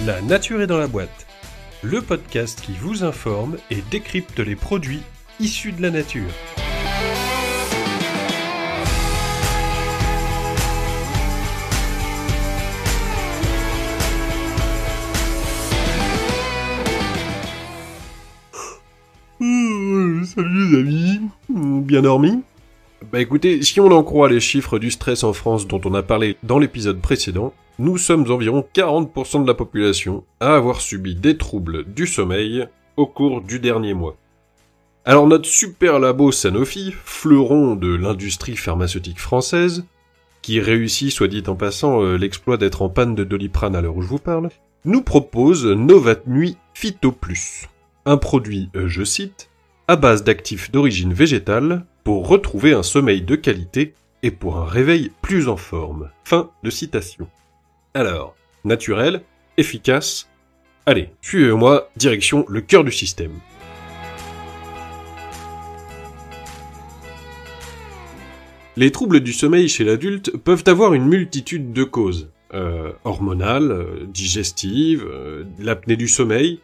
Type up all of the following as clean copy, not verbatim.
La nature est dans la boîte, le podcast qui vous informe et décrypte les produits issus de la nature. Salut les amis, bien dormi? Bah écoutez, si on en croit les chiffres du stress en France dont on a parlé dans l'épisode précédent, nous sommes environ 40% de la population à avoir subi des troubles du sommeil au cours du dernier mois. Alors notre super labo Sanofi, fleuron de l'industrie pharmaceutique française, qui réussit, soit dit en passant, l'exploit d'être en panne de Doliprane à l'heure où je vous parle, nous propose Novatnuit Phyto Plus, un produit, je cite, à base d'actifs d'origine végétale pour retrouver un sommeil de qualité et pour un réveil plus en forme. Fin de citation. Alors, naturel, efficace, allez, suivez-moi, direction le cœur du système. Les troubles du sommeil chez l'adulte peuvent avoir une multitude de causes. Hormonales, digestives, l'apnée du sommeil,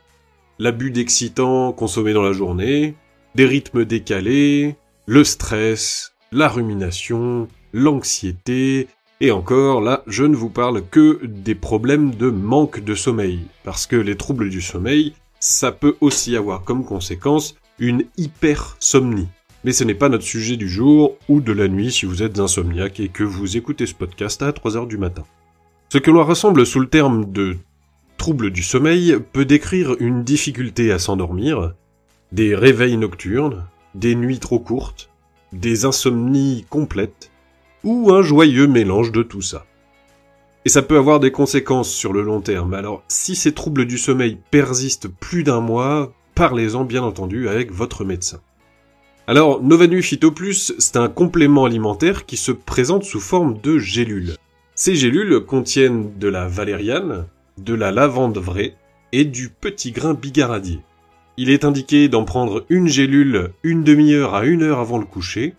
l'abus d'excitants consommés dans la journée, des rythmes décalés, le stress, la rumination, l'anxiété, et encore, là, je ne vous parle que des problèmes de manque de sommeil, parce que les troubles du sommeil, ça peut aussi avoir comme conséquence une hypersomnie. Mais ce n'est pas notre sujet du jour, ou de la nuit si vous êtes insomniaque et que vous écoutez ce podcast à 3h du matin. Ce que l'on rassemble sous le terme de troubles du sommeil peut décrire une difficulté à s'endormir, des réveils nocturnes, des nuits trop courtes, des insomnies complètes, ou un joyeux mélange de tout ça. Et ça peut avoir des conséquences sur le long terme, alors si ces troubles du sommeil persistent plus d'un mois, parlez-en bien entendu avec votre médecin. Alors, Novatnuit Phyto Plus, c'est un complément alimentaire qui se présente sous forme de gélules. Ces gélules contiennent de la valériane, de la lavande vraie et du petit grain bigaradier. Il est indiqué d'en prendre une gélule une demi-heure à 1 heure avant le coucher,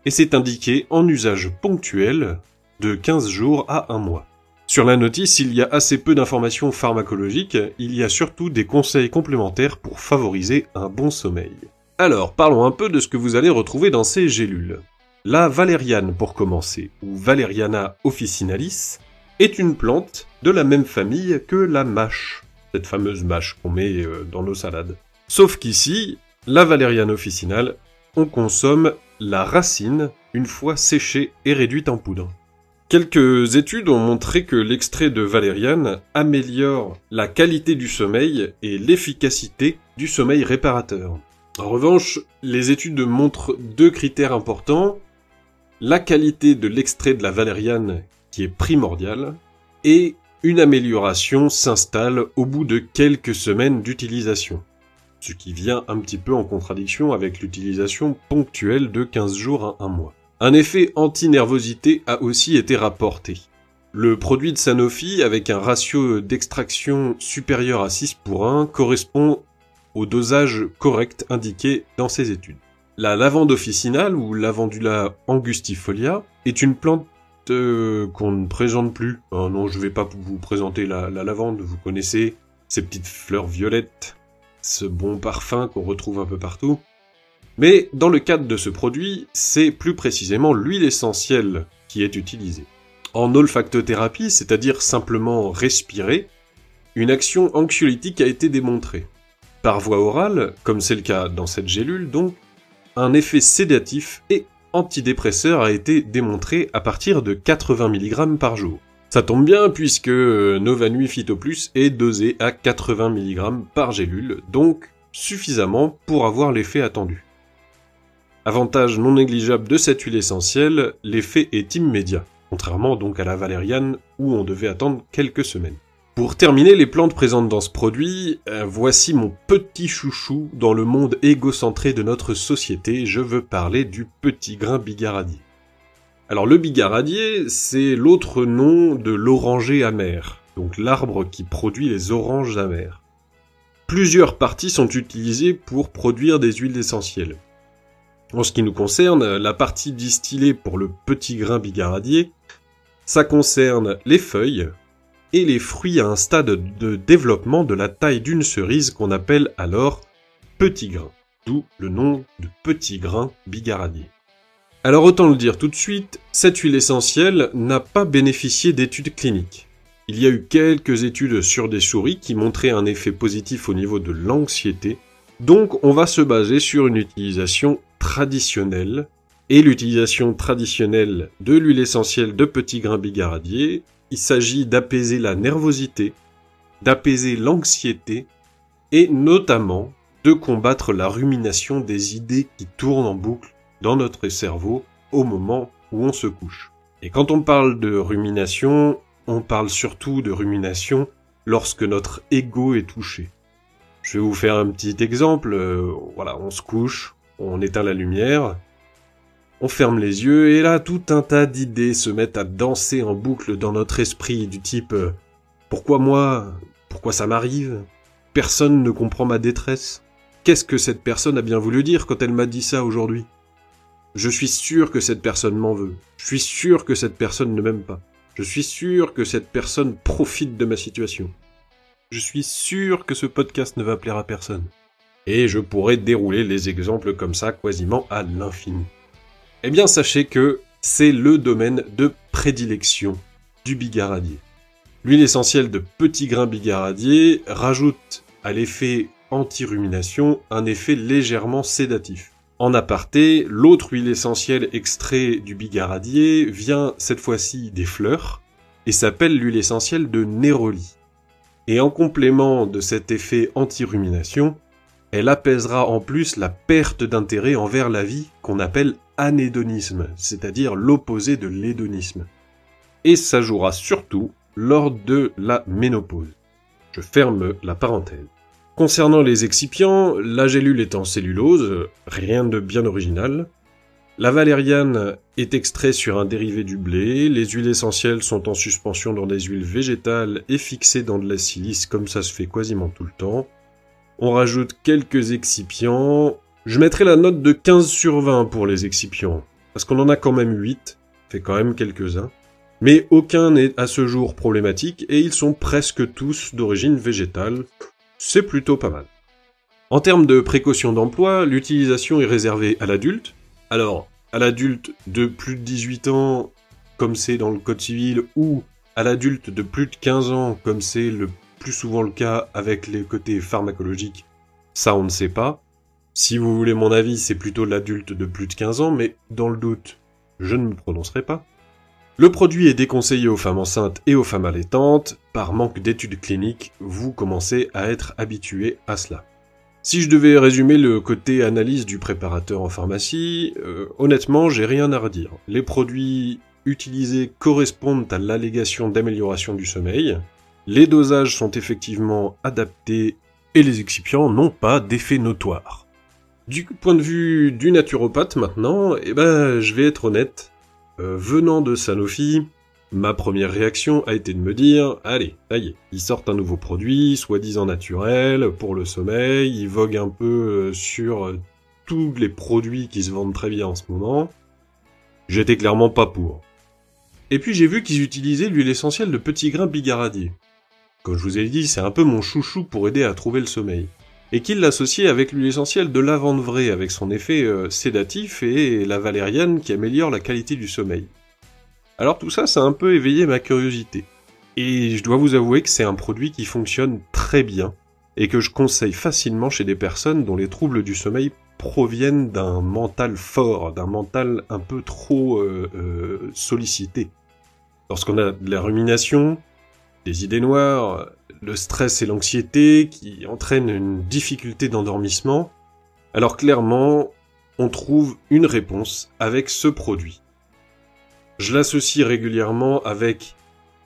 et c'est indiqué en usage ponctuel de 15 jours à 1 mois. Sur la notice, il y a assez peu d'informations pharmacologiques, il y a surtout des conseils complémentaires pour favoriser un bon sommeil. Alors, parlons un peu de ce que vous allez retrouver dans ces gélules. La valériane pour commencer, ou Valeriana officinalis, est une plante de la même famille que la mâche, cette fameuse mâche qu'on met dans nos salades. Sauf qu'ici, la Valeriane officinale, on consomme la racine une fois séchée et réduite en poudre. Quelques études ont montré que l'extrait de valériane améliore la qualité du sommeil et l'efficacité du sommeil réparateur. En revanche, les études montrent 2 critères importants, la qualité de l'extrait de la valériane qui est primordiale, et une amélioration s'installe au bout de quelques semaines d'utilisation. Ce qui vient un petit peu en contradiction avec l'utilisation ponctuelle de 15 jours à 1 mois. Un effet anti-nervosité a aussi été rapporté. Le produit de Sanofi, avec un ratio d'extraction supérieur à 6:1, correspond au dosage correct indiqué dans ces études. La lavande officinale, ou Lavandula angustifolia, est une plante qu'on ne présente plus. Non, je vais pas vous présenter la lavande, vous connaissez ces petites fleurs violettes, ce bon parfum qu'on retrouve un peu partout. Mais dans le cadre de ce produit, c'est plus précisément l'huile essentielle qui est utilisée. En olfactothérapie, c'est-à-dire simplement respirer, une action anxiolytique a été démontrée. Par voie orale, comme c'est le cas dans cette gélule donc, un effet sédatif et antidépresseur a été démontré à partir de 80 mg par jour. Ça tombe bien puisque Novatnuit Phyto Plus est dosé à 80 mg par gélule, donc suffisamment pour avoir l'effet attendu. Avantage non négligeable de cette huile essentielle, l'effet est immédiat, contrairement donc à la valériane où on devait attendre quelques semaines. Pour terminer les plantes présentes dans ce produit, voici mon petit chouchou dans le monde égocentré de notre société, je veux parler du petit grain bigaradier. Alors le bigaradier, c'est l'autre nom de l'oranger amer, donc l'arbre qui produit les oranges amères. Plusieurs parties sont utilisées pour produire des huiles essentielles. En ce qui nous concerne, la partie distillée pour le petit grain bigaradier, ça concerne les feuilles, et les fruits à un stade de développement de la taille d'une cerise qu'on appelle alors petit grain, d'où le nom de petit grain bigaradier. Alors autant le dire tout de suite, cette huile essentielle n'a pas bénéficié d'études cliniques. Il y a eu quelques études sur des souris qui montraient un effet positif au niveau de l'anxiété, donc on va se baser sur une utilisation traditionnelle. Et l'utilisation traditionnelle de l'huile essentielle de petit grain bigaradier, il s'agit d'apaiser la nervosité, d'apaiser l'anxiété et notamment de combattre la rumination des idées qui tournent en boucle dans notre cerveau au moment où on se couche. Et quand on parle de rumination, on parle surtout de rumination lorsque notre ego est touché. Je vais vous faire un petit exemple. Voilà, on se couche, on éteint la lumière, on ferme les yeux et là, tout un tas d'idées se mettent à danser en boucle dans notre esprit du type « Pourquoi moi ? Pourquoi ça m'arrive ? Personne ne comprend ma détresse. Qu'est-ce que cette personne a bien voulu dire quand elle m'a dit ça aujourd'hui ? Je suis sûr que cette personne m'en veut. Je suis sûr que cette personne ne m'aime pas. Je suis sûr que cette personne profite de ma situation. Je suis sûr que ce podcast ne va plaire à personne. » Et je pourrais dérouler les exemples comme ça quasiment à l'infini. Eh bien, sachez que c'est le domaine de prédilection du bigaradier. L'huile essentielle de petit grain bigaradier rajoute à l'effet anti-rumination un effet légèrement sédatif. En aparté, l'autre huile essentielle extrait du bigaradier vient cette fois-ci des fleurs et s'appelle l'huile essentielle de Néroli. Et en complément de cet effet anti-rumination, elle apaisera en plus la perte d'intérêt envers la vie qu'on appelle anédonisme, c'est-à-dire l'opposé de l'hédonisme. Et ça jouera surtout lors de la ménopause. Je ferme la parenthèse. Concernant les excipients, la gélule est en cellulose, rien de bien original. La valériane est extraite sur un dérivé du blé, les huiles essentielles sont en suspension dans des huiles végétales et fixées dans de la silice comme ça se fait quasiment tout le temps. On rajoute quelques excipients. Je mettrai la note de 15 sur 20 pour les excipients, parce qu'on en a quand même 8, fait quand même quelques-uns. Mais aucun n'est à ce jour problématique et ils sont presque tous d'origine végétale. C'est plutôt pas mal. En termes de précaution d'emploi, l'utilisation est réservée à l'adulte. Alors, à l'adulte de plus de 18 ans, comme c'est dans le code civil, ou à l'adulte de plus de 15 ans, comme c'est le plus souvent le cas avec les côtés pharmacologiques, ça on ne sait pas. Si vous voulez mon avis, c'est plutôt l'adulte de plus de 15 ans, mais dans le doute, je ne me prononcerai pas. Le produit est déconseillé aux femmes enceintes et aux femmes allaitantes. Par manque d'études cliniques, vous commencez à être habitué à cela. Si je devais résumer le côté analyse du préparateur en pharmacie, honnêtement, j'ai rien à redire. Les produits utilisés correspondent à l'allégation d'amélioration du sommeil. Les dosages sont effectivement adaptés et les excipients n'ont pas d'effet notoire. Du point de vue du naturopathe maintenant, je vais être honnête. Venant de Sanofi, ma première réaction a été de me dire « Allez, ça y est, ils sortent un nouveau produit, soi-disant naturel, pour le sommeil, ils voguent un peu sur tous les produits qui se vendent très bien en ce moment. » J'étais clairement pas pour. Et puis j'ai vu qu'ils utilisaient l'huile essentielle de petit grain bigaradier. Comme je vous ai dit, c'est un peu mon chouchou pour aider à trouver le sommeil. Et qu'ils l'associaient avec l'huile essentielle de lavande vraie, avec son effet sédatif, et la valériane qui améliore la qualité du sommeil. Alors tout ça, ça a un peu éveillé ma curiosité. Et je dois vous avouer que c'est un produit qui fonctionne très bien, et que je conseille facilement chez des personnes dont les troubles du sommeil proviennent d'un mental fort, d'un mental un peu trop sollicité. Lorsqu'on a de la rumination, des idées noires, le stress et l'anxiété qui entraînent une difficulté d'endormissement, alors clairement, on trouve une réponse avec ce produit. Je l'associe régulièrement avec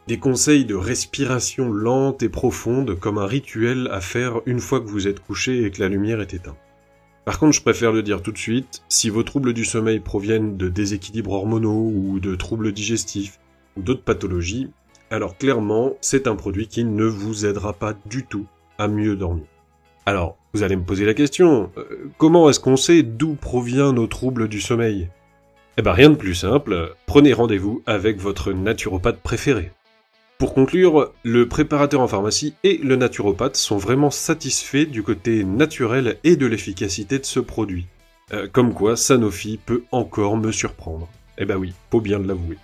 des conseils de respiration lente et profonde comme un rituel à faire une fois que vous êtes couché et que la lumière est éteinte. Par contre, je préfère le dire tout de suite, si vos troubles du sommeil proviennent de déséquilibres hormonaux ou de troubles digestifs ou d'autres pathologies, alors clairement, c'est un produit qui ne vous aidera pas du tout à mieux dormir. Alors, vous allez me poser la question, comment est-ce qu'on sait d'où proviennent nos troubles du sommeil ? Eh ben rien de plus simple, prenez rendez-vous avec votre naturopathe préféré. Pour conclure, le préparateur en pharmacie et le naturopathe sont vraiment satisfaits du côté naturel et de l'efficacité de ce produit. Comme quoi, Sanofi peut encore me surprendre. Eh ben oui, faut bien l'avouer.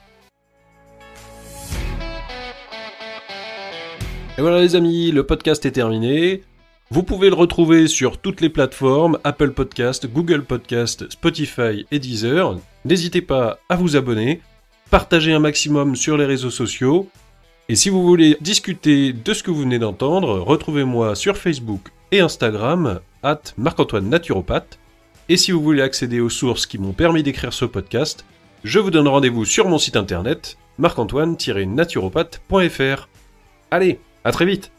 Et voilà les amis, le podcast est terminé. Vous pouvez le retrouver sur toutes les plateformes, Apple Podcast, Google Podcast, Spotify et Deezer. N'hésitez pas à vous abonner, partagez un maximum sur les réseaux sociaux. Et si vous voulez discuter de ce que vous venez d'entendre, retrouvez-moi sur Facebook et Instagram, @Marc-Antoine Naturopathe. Et si vous voulez accéder aux sources qui m'ont permis d'écrire ce podcast, je vous donne rendez-vous sur mon site internet, marc-antoine-naturopathe.fr. Allez, à très vite!